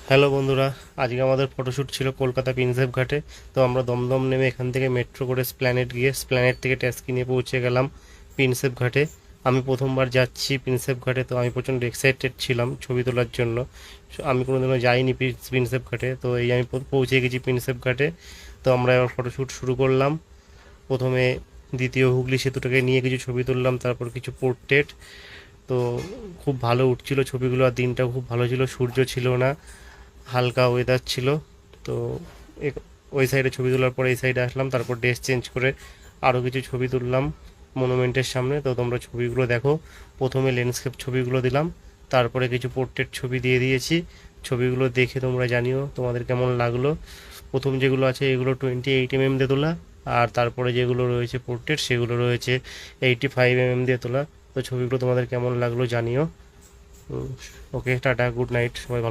Hello বন্ধুরা, আজকে আমাদের ফটোশ্যুট ছিল কলকাতা প্রিন্সেপ ঘাটে। তো আমরা দমদম নেমে এখান থেকে মেট্রো করে স্প্ল্যানেট গিয়ে স্প্ল্যানেট থেকে ট্যাক্সি নিয়ে পৌঁছে গেলাম প্রিন্সেপ ঘাটে। আমি প্রথমবার যাচ্ছি প্রিন্সেপ ঘাটে, তো আমি প্রচণ্ড এক্সাইটেড ছিলাম ছবি তোলার জন্য। আমি কোনোদিনও যাইনি প্রিন্সেপ ঘাটে, তো এই আমি পৌঁছে গেছি প্রিন্সেপ ঘাটে। তো আমরা এবার ফটোশ্যুট শুরু করলাম। প্রথমে দ্বিতীয় হুগলি সেতুটাকে নিয়ে কিছু ছবি তুললাম, তারপর কিছু পোর্ট্রেট। তো খুব ভালো উঠছিল ছবিগুলো, আর দিনটাও খুব ভালো ছিল, সূর্য ছিল না, হালকা ওয়েদার ছিল। তো ওই সাইডে ছবি তোলার পরে এই সাইডে আসলাম, তারপর ড্রেস চেঞ্জ করে আরও কিছু ছবি তুললাম মনুমেন্টের সামনে। তো তোমরা ছবিগুলো দেখো। প্রথমে ল্যান্ডস্কেপ ছবিগুলো দিলাম, তারপরে কিছু পোর্ট্রেট ছবি দিয়ে দিয়েছি। ছবিগুলো দেখে তোমরা জানিও তোমাদের কেমন লাগলো। প্রথম যেগুলো আছে এগুলো 28 mm দিয়ে তোলা, আর তারপরে যেগুলো রয়েছে পোর্ট্রেট সেগুলো রয়েছে 85 mm দিয়ে তোলা। তো ছবিগুলো তোমাদের কেমন লাগলো জানিও। ওকে, টাটা, গুড নাইট, সবাই ভালো।